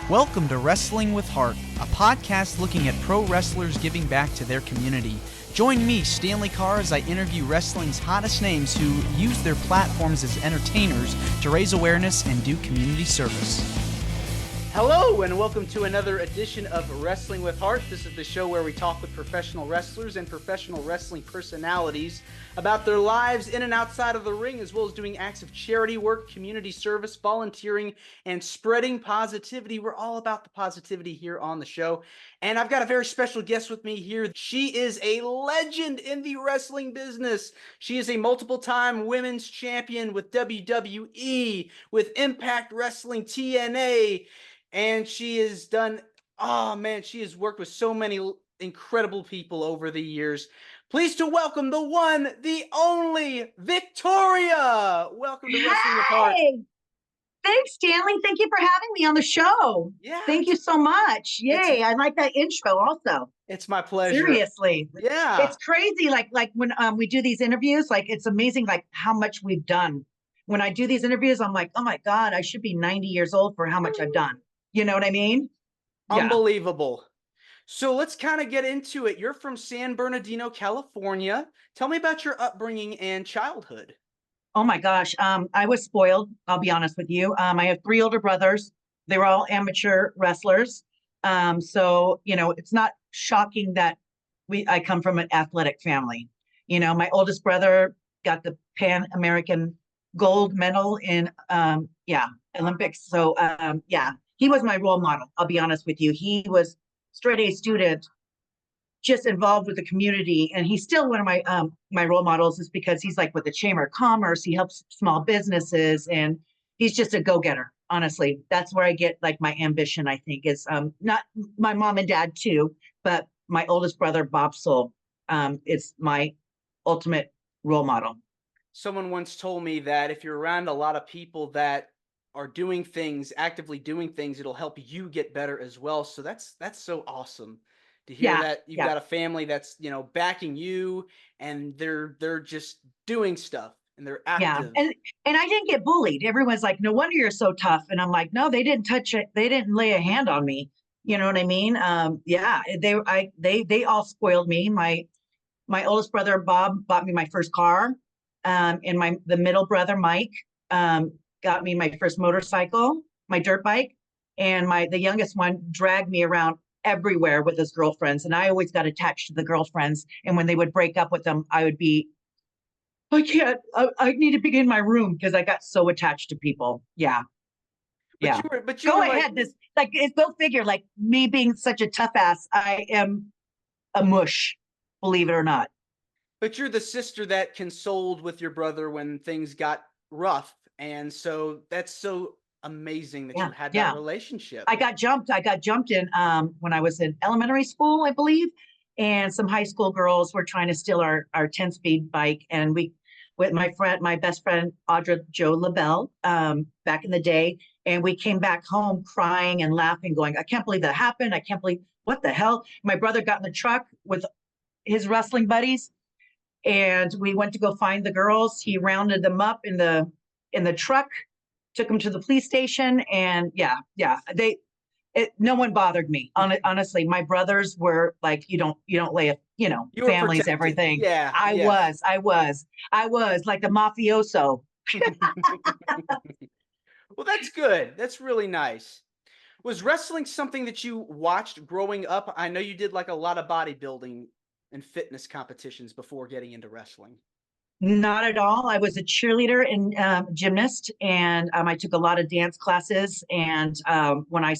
Welcome to Wrestling with Heart, a podcast looking at pro wrestlers giving back to their community. Join me, Stanley Carr, as I interview wrestling's hottest names who use their platforms as entertainers to raise awareness and do community service. Hello, and welcome to another edition of Wrestling with Heart. This is the show where we talk with professional wrestlers and professional wrestling personalities about their lives in and outside of the ring, as well as doing acts of charity work, community service, volunteering, and spreading positivity. We're all about the positivity here on the show. And I've got a very special guest with me here. She is a legend in the wrestling business. She is a multiple-time women's champion with WWE, with Impact Wrestling TNA, and she has done, she has worked with so many incredible people over the years. Pleased to welcome the one, the only Victoria. Welcome to Wrestling with Heart. Thanks, Stanley. Thank you for having me on the show. Yeah. Thank you so much. Yay. I like that intro also. It's my pleasure. Seriously. Yeah. It's crazy. Like when we do these interviews, like it's amazing like how much we've done. When I do these interviews, I'm like, oh my God, I should be 90 years old for how much I've done. You know what I mean? Unbelievable. Yeah. So let's kind of get into it. You're from San Bernardino, California. Tell me about your upbringing and childhood. Oh my gosh. I was spoiled. I'll be honest with you. I have 3 older brothers. They were all amateur wrestlers. So, it's not shocking that I come from an athletic family. My oldest brother got the Pan American gold medal in, Olympics. So, he was my role model. I'll be honest with you. He was straight A student, just involved with the community. And he's still one of my role models, is because he's like with the Chamber of Commerce. He helps small businesses and he's just a go-getter. Honestly, that's where I get like my ambition, I think, is not my mom and dad too, but my oldest brother, Bob Soul, is my ultimate role model. Someone once told me that if you're around a lot of people that are doing things, actively doing things, it'll help you get better as well. So that's so awesome to hear that you've got a family that's, backing you, and they're just doing stuff and they're active. Yeah. And I didn't get bullied. Everyone's like, no wonder you're so tough. And I'm like, no, they didn't touch it. They didn't lay a hand on me. You know what I mean? They all spoiled me. My oldest brother, Bob, bought me my first car. And the middle brother, Mike, got me my first motorcycle, my dirt bike. And the youngest one dragged me around everywhere with his girlfriends. And I always got attached to the girlfriends. And when they would break up with them, I would be, I can't, I need to be in my room because I got so attached to people. Yeah. But you go ahead. Go figure, like me being such a tough ass, I am a mush, believe it or not. But you're the sister that consoled with your brother when things got rough. And so that's so amazing that you had that relationship. I got jumped in when I was in elementary school, I believe. And some high school girls were trying to steal our 10-speed bike. And with my best friend, Audra Jo LaBelle, back in the day. And we came back home crying and laughing, going, I can't believe that happened. I can't believe, what the hell? My brother got in the truck with his wrestling buddies. And we went to go find the girls. He rounded them up in the truck, took them to the police station. And no one bothered me. Honestly, my brothers were like, you don't lay a, family's everything. Yeah. I was like the mafioso. Well, that's good. That's really nice. Was wrestling something that you watched growing up? I know you did like a lot of bodybuilding and fitness competitions before getting into wrestling. Not at all. I was a cheerleader and gymnast, and I took a lot of dance classes. And when I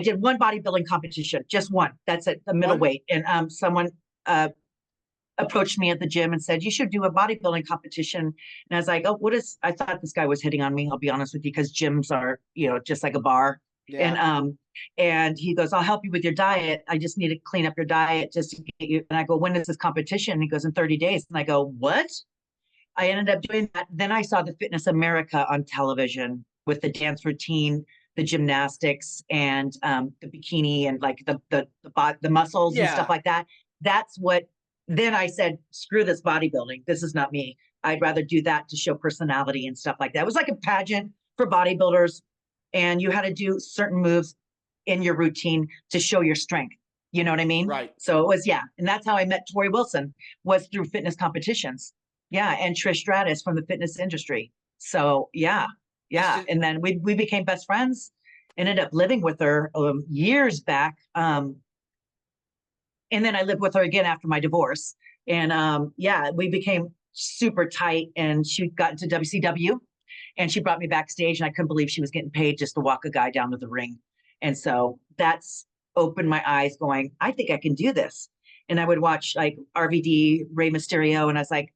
did one bodybuilding competition, just one. That's at the middleweight. And someone approached me at the gym and said, you should do a bodybuilding competition. And I was like, oh, I thought this guy was hitting on me. I'll be honest with you, because gyms are, just like a bar. Yeah. And he goes, I'll help you with your diet. I just need to clean up your diet just to get you. And I go, when is this competition? And he goes, in 30 days. And I go, what? I ended up doing that. Then I saw the Fitness America on television with the dance routine, the gymnastics, and the bikini, and like the muscles and stuff like that. Then I said, screw this bodybuilding. This is not me. I'd rather do that to show personality and stuff like that. It was like a pageant for bodybuilders, and you had to do certain moves in your routine to show your strength. You know what I mean? Right. So it was, yeah. And that's how I met Tori Wilson, was through fitness competitions. Yeah. And Trish Stratus from the fitness industry. So yeah. And then we became best friends, ended up living with her years back. And then I lived with her again after my divorce. And yeah, we became super tight, and she got into WCW, and she brought me backstage, and I couldn't believe she was getting paid just to walk a guy down to the ring. And so that's opened my eyes going, I think I can do this. And I would watch like RVD, Rey Mysterio, and I was like,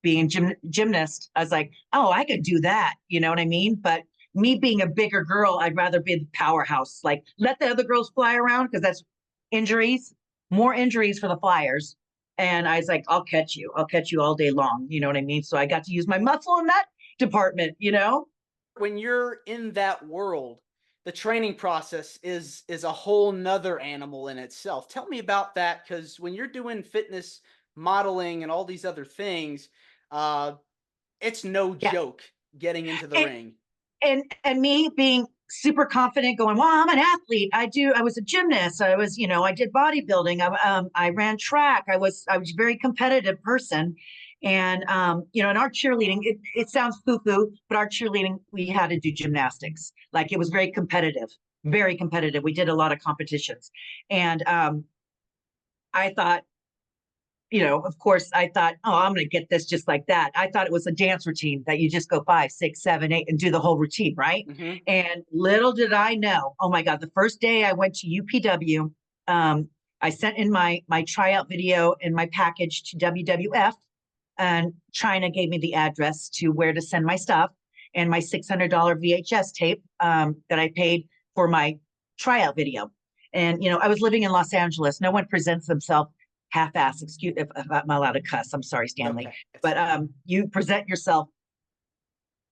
being gymnast, I was like, oh, I could do that. You know what I mean? But me being a bigger girl, I'd rather be the powerhouse. Like, let the other girls fly around, because that's injuries, more injuries for the flyers. And I was like, I'll catch you all day long. You know what I mean? So I got to use my muscle in that department, you know? When you're in that world, the training process is a whole nother animal in itself. Tell me about that, because when you're doing fitness modeling and all these other things, it's no joke getting into the ring. And me being super confident, going, well, I'm an athlete. I was a gymnast. I was, I did bodybuilding. I ran track. I was a very competitive person. And, in our cheerleading, it sounds foo-foo, but our cheerleading, we had to do gymnastics. Like, it was very competitive, very competitive. We did a lot of competitions. And I thought, of course, I thought, oh, I'm going to get this just like that. I thought it was a dance routine that you just go 5, 6, 7, 8 and do the whole routine, right? Mm-hmm. And little did I know, oh my God, the first day I went to UPW, I sent in my tryout video and my package to WWF, and China gave me the address to where to send my stuff and my $600 VHS tape that I paid for my tryout video. And, I was living in Los Angeles. No one presents themselves half-ass, excuse if I'm allowed to cuss. I'm sorry, Stanley. Okay. But you present yourself,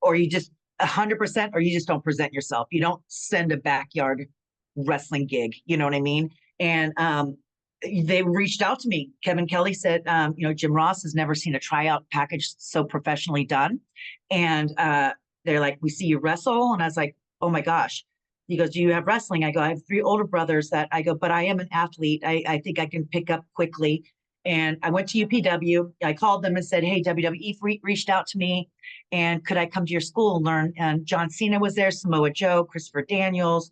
or you just 100%, or you just don't present yourself. You don't send a backyard wrestling gig. You know what I mean? And they reached out to me. Kevin Kelly said, Jim Ross has never seen a tryout package so professionally done. And they're like, we see you wrestle. And I was like, oh my gosh. He goes, do you have wrestling? I go, I have 3 older brothers that I go, but I am an athlete. I think I can pick up quickly. And I went to UPW. I called them and said, hey, WWE reached out to me, and could I come to your school and learn? And John Cena was there, Samoa Joe, Christopher Daniels,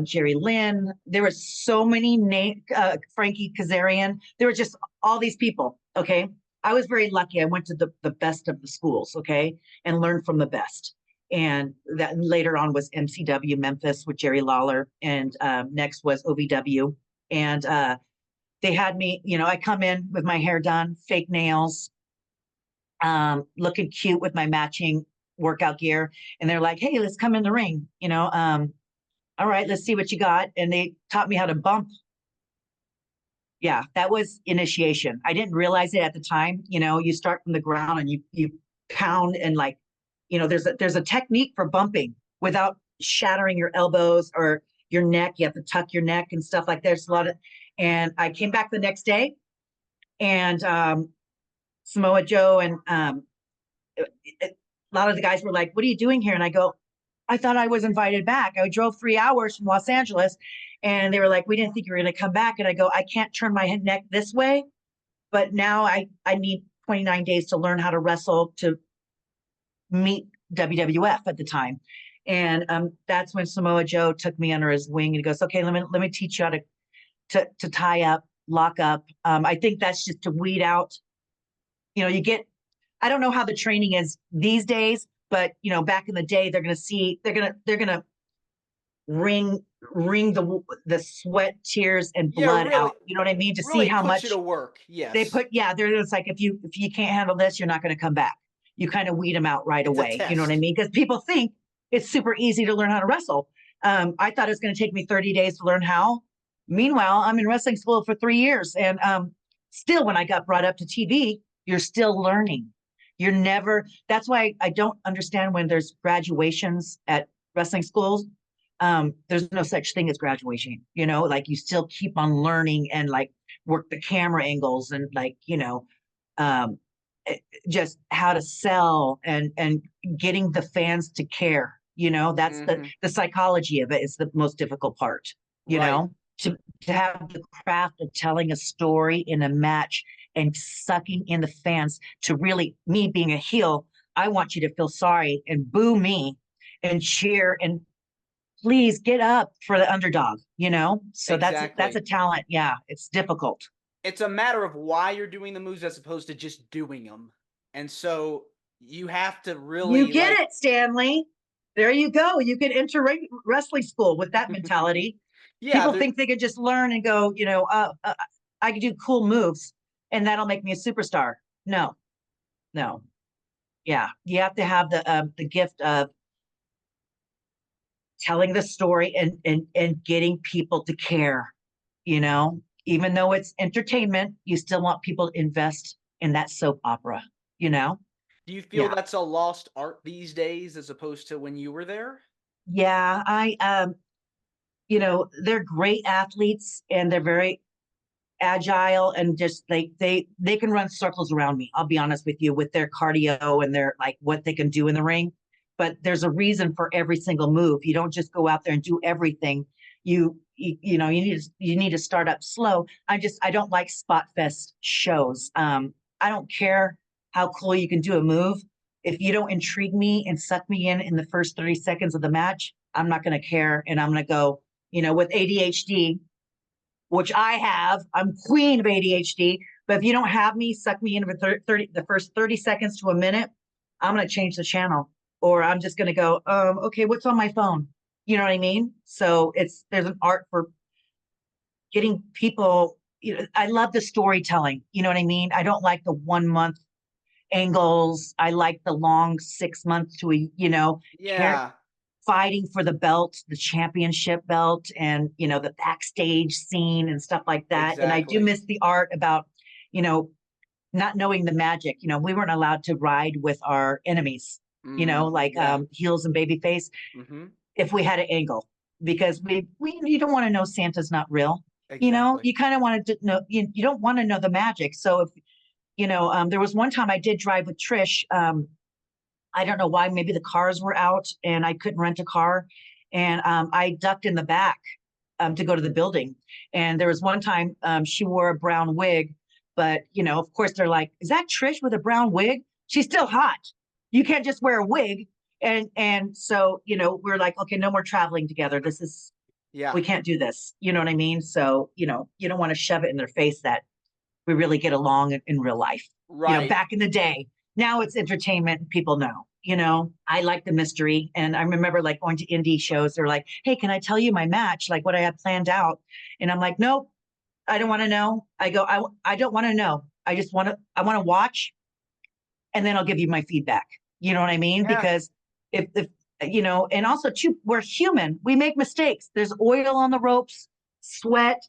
Jerry Lynn. There were so many names, Frankie Kazarian. There were just all these people. Okay. I was very lucky. I went to the best of the schools. Okay. And learned from the best. And that later on was MCW Memphis with Jerry Lawler. And next was OVW. And they had me, I come in with my hair done, fake nails, looking cute with my matching workout gear. And they're like, hey, let's come in the ring. All right, let's see what you got. And they taught me how to bump. Yeah, that was initiation. I didn't realize it at the time. You start from the ground and you pound, and like, there's a technique for bumping without shattering your elbows or your neck. You have to tuck your neck and stuff like that. There's a lot of, and I came back the next day, and Samoa Joe and a lot of the guys were like, what are you doing here? And I go, I thought I was invited back. I drove 3 hours from Los Angeles, and they were like, we didn't think you were going to come back. And I go, I can't turn my neck this way, but now I need 29 days to learn how to wrestle to meet WWF at the time. And that's when Samoa Joe took me under his wing, and he goes, okay, let me teach you how to tie up, lock up. I think that's just to weed out, I don't know how the training is these days, but back in the day, they're gonna wring the sweat, tears, and blood out. You know what I mean? To really see how much it'll work. Yes. It's like, if you can't handle this, you're not going to come back. You kind of weed them out right away. You know what I mean? Because people think it's super easy to learn how to wrestle. I thought it was going to take me 30 days to learn how. Meanwhile, I'm in wrestling school for 3 years. And still, when I got brought up to TV, you're still learning. You're never, that's why I don't understand when there's graduations at wrestling schools. There's no such thing as graduation, like you still keep on learning and like work the camera angles and like, just how to sell and getting the fans to care. You know, that's Mhm. the psychology of it is the most difficult part, you Right. know, to have the craft of telling a story in a match and sucking in the fans to really, me being a heel, I want you to feel sorry and boo me and cheer and please get up for the underdog, you know? So that's a Exactly. talent. Yeah, it's difficult. It's a matter of why you're doing the moves as opposed to just doing them. And so you have to You really get like it, Stanley. There you go. You can enter wrestling school with that mentality. yeah, People there, think they could just learn and go, I can do cool moves and that'll make me a superstar. No, no. Yeah, you have to have the gift of telling the story and getting people to care. You know, even though it's entertainment, you still want people to invest in that soap opera. You know, do you feel yeah, that's a lost art these days as opposed to when you were there? yeah. They're great athletes and they're very agile and just they can run circles around me. I'll be honest with you with their cardio and their like what they can do in the ring. But there's a reason for every single move. You don't just go out there and do everything. You need to start up slow. I don't like spot fest shows. I don't care how cool you can do a move. If you don't intrigue me and suck me in the first 30 seconds of the match, I'm not going to care and I'm going to go, with ADHD, which I have. I'm queen of ADHD. But if you don't have me, suck me in for the first 30 seconds to a minute, I'm going to change the channel. Or I'm just going to go, okay, what's on my phone? You know what I mean? So there's an art for getting people. I love the storytelling. You know what I mean? I don't like the 1 month angles. I like the long 6 months to care Yeah, fighting for the belt, the championship belt, and the backstage scene and stuff like that. And I do exactly. miss the art about, you know, not knowing the magic. We weren't allowed to ride with our enemies, like Yeah. heels and babyface, Mhm. if we had an angle, because we you don't want to know Santa's not real. Exactly. You kind of wanted to know you don't want to know the magic. So if there was one time I did drive with Trish. I don't know why. Maybe the cars were out and I couldn't rent a car. And I ducked in the back to go to the building. And there was one time she wore a brown wig. But, of course, they're like, is that Trish with a brown wig? She's still hot. You can't just wear a wig. And so, we're like, okay, no more traveling together. Yeah. We can't do this. You know what I mean? So, you don't want to shove it in their face that we really get along in real life. Right. Back in the day. Now it's entertainment and people know. I like the mystery. And I remember like going to indie shows. They're like, hey, can I tell you my match? Like what I have planned out. And I'm like, nope, I don't want to know. I go, I don't want to know. I want to watch and then I'll give you my feedback. You know what I mean? Yeah. Because if and also too, we're human. We make mistakes. There's oil on the ropes, sweat,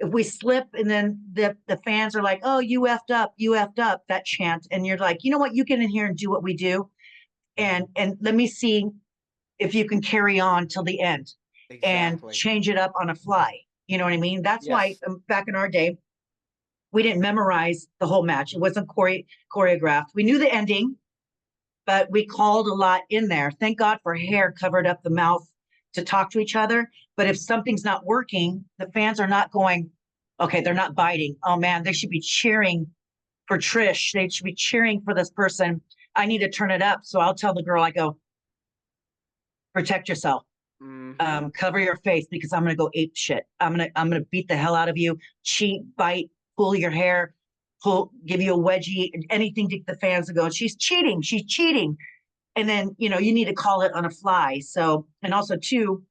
if we slip and then the fans are like, oh, you effed up, that chant. And you're like, you know what, you get in here and do what we do. And let me see if you can carry on till the end and Exactly. change it up on a fly. You know what I mean? That's why Yes. back in our day, we didn't memorize the whole match. It wasn't choreographed. We knew the ending, but we called a lot in there. Thank God for hair covered up the mouth to talk to each other. But if something's not working, the fans are not going, okay, they're not biting. Oh man, they should be cheering for Trish. They should be cheering for this person. I need to turn it up. So I'll tell the girl, I go, protect yourself. Mhm. Cover your face because I'm gonna go ape shit. I'm gonna beat the hell out of you, cheat, bite, pull your hair, give you a wedgie, anything to get the fans to go, she's cheating, she's cheating. And then you need to call it on a fly. So, and also too,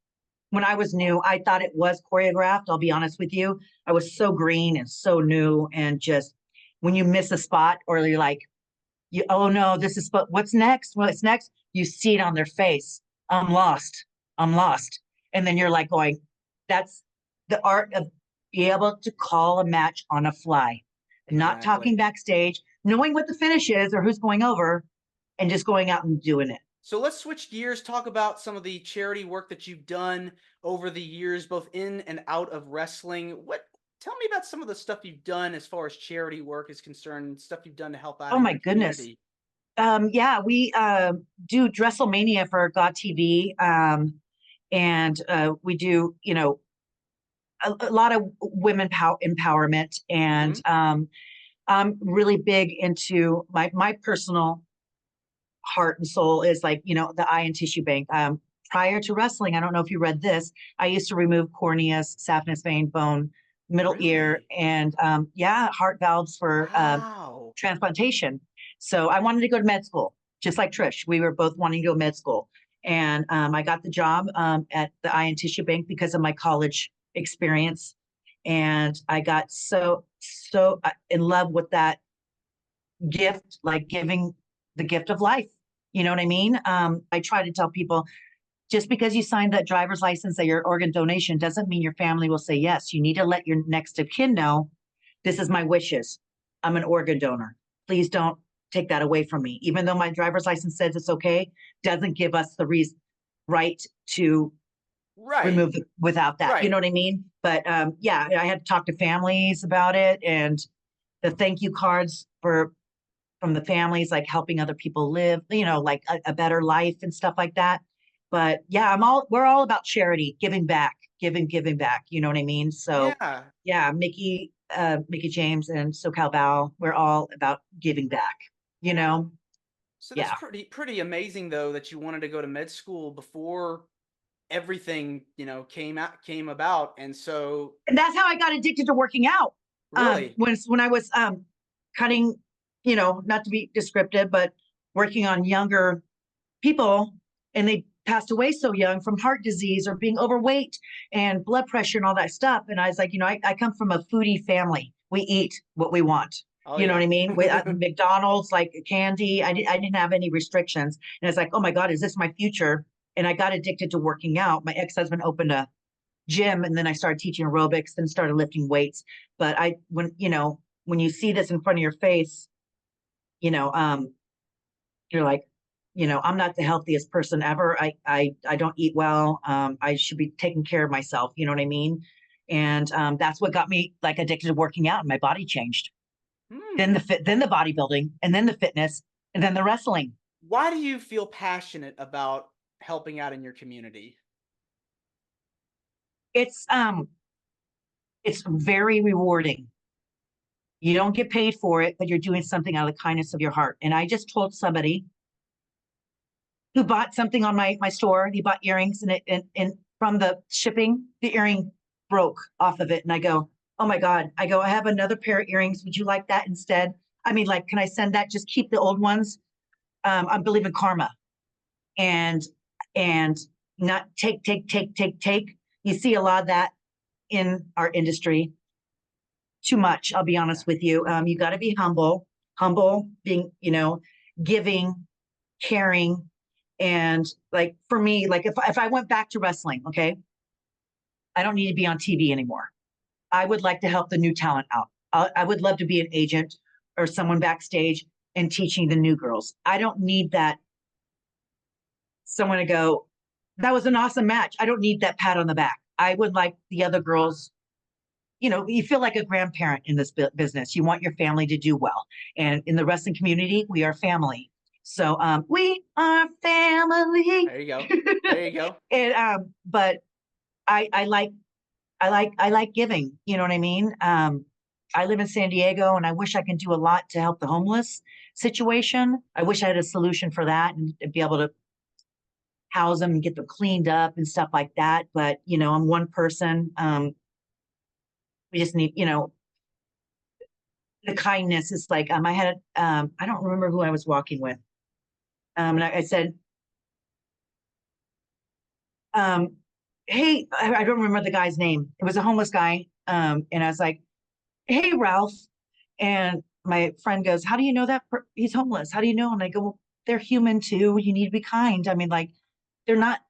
when I was new, I thought it was choreographed. I'll be honest with you. I was so green and so new, and just when you miss a spot or you're like, oh no, this is what's next? What's next? You see it on their face. I'm lost. I'm lost. And then you're like going, that's the art of being able to call a match on a fly, not talking Exactly. backstage, knowing what the finish is or who's going over, and just going out and doing it. So let's switch gears, talk about some of the charity work that you've done over the years, both in and out of wrestling. Tell me about some of the stuff you've done as far as charity work is concerned, stuff you've done to help out Oh in my your goodness. community. Yeah, we do WrestleMania for GAW TV. And we do, a lot of women empowerment. And I'm really big into my personal heart and soul is like, the eye and tissue bank. Prior to wrestling, I don't know if you read this, I used to remove corneas, saphenous vein, bone, middle ear, Really? and heart valves for Wow. transplantation. So I wanted to go to med school, just like Trish. We were both wanting to go to med school. And I got the job at the eye and tissue bank because of my college experience. And I got so in love with that gift, like giving the gift of life. You know what I mean? I try to tell people, just because you signed that driver's license that your organ donation doesn't mean your family will say yes. You need to let your next of kin know, this is my wishes. I'm an organ donor. Please don't take that away from me. Even though my driver's license says it's okay, doesn't give us the right to Right. remove it without that. You Right. know what I mean? But yeah, I had to talk to families about it, and the thank you cards from the families, like helping other people live, like a better life and stuff like that. But yeah, we're all about charity, giving back, giving back. You know what I mean? So Yeah. yeah, Mickey James and SoCal Val, we're all about giving back, you know? So that's Yeah. pretty amazing though that you wanted to go to med school before everything, came about. And so And that's how I got addicted to working out. really, When I was cutting, not to be descriptive, but working on younger people, and they passed away so young from heart disease or being overweight and blood pressure and all that stuff. And I was like, I come from a foodie family. We eat what we want. oh You know what yeah. I mean? With McDonald's, like candy, I didn't have any restrictions. And it's like, oh my God, is this my future? And I got addicted to working out. My ex-husband opened a gym, and then I started teaching aerobics, then started lifting weights. But when you see this in front of your face, you know, um, you're like, I'm not the healthiest person ever. I don't eat well. I should be taking care of myself. You know what I mean? And that's what got me like addicted to working out, and my body changed. Hmm. Then the bodybuilding, and then the fitness, and then the wrestling. Why do you feel passionate about helping out in your community? It's it's very rewarding. You don't get paid for it, but you're doing something out of the kindness of your heart. And I just told somebody who bought something on my store. He bought earrings, and from the shipping, the earring broke off of it. And I go, oh my God. I have another pair of earrings. Would you like that instead? I mean, like, can I send that? Just keep the old ones. I believe in karma, and and not take. You see a lot of that in our industry. Too much, I'll be Yeah. honest with you. You got to be humble, being, giving, caring. And like for me, like if I went back to wrestling, okay, I don't need to be on TV anymore. I would like to help the new talent out. I would love to be an agent or someone backstage and teaching the new girls. I don't need that someone to go, that was an awesome match. I don't need that pat on the back. I would like the other girls. You feel like a grandparent in this business. You want your family to do well. And in the wrestling community, we are family. So we are family. There you go. There you go. And but I like giving. You know what I mean? I live in San Diego, and I wish I can do a lot to help the homeless situation. I wish I had a solution for that and be able to house them and get them cleaned up and stuff like that. But I'm one person. We just need, the kindness is like, I had, I don't remember who I was walking with. And I said, um, hey, I don't remember the guy's name. It was a homeless guy. And I was like, hey, Ralph. And my friend goes, how do you know that he's homeless? How do you know? And I go, well, they're human too. You need to be kind. I mean, like, they're not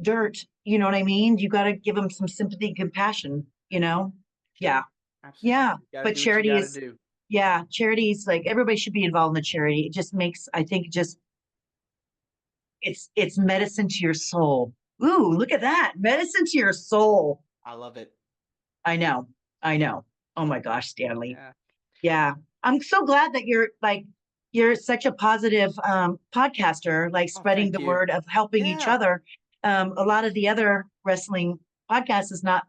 dirt. You know what I mean? You got to give them some sympathy and compassion, Sure. Yeah. Absolutely. Yeah. You gotta But do what you charity gotta is, do. yeah, charities, like everybody should be involved in the charity. It just makes, I think, just it's medicine to your soul. Ooh, look at that. Medicine to your soul. I love it. I know. I know. Oh my gosh, Stanley. Yeah. Yeah. I'm so glad that you're like, you're such a positive podcaster, like spreading thank the you. word of helping each Yeah. other. A lot of the other wrestling podcasts is not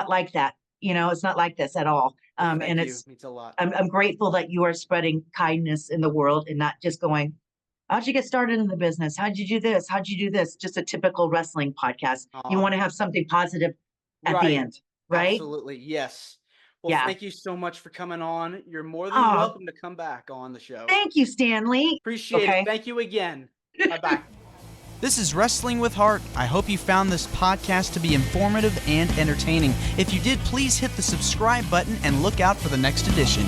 like that. It's not like this at all. Well, And thank you. it's Means a lot. I'm grateful that you are spreading kindness in the world and not just going, how'd you get started in the business? How'd you do this? How'd you do this? Just a typical wrestling podcast. You Aw. want to have something positive at the Right. end, right? Absolutely. Yes. Well, Yeah. thank you so much for coming on. You're more than Oh, welcome to come back on the show. thank you, Stanley. Appreciate Okay. it. Thank you again. Bye-bye. This is Wrestling with Heart. I hope you found this podcast to be informative and entertaining. If you did, please hit the subscribe button and look out for the next edition.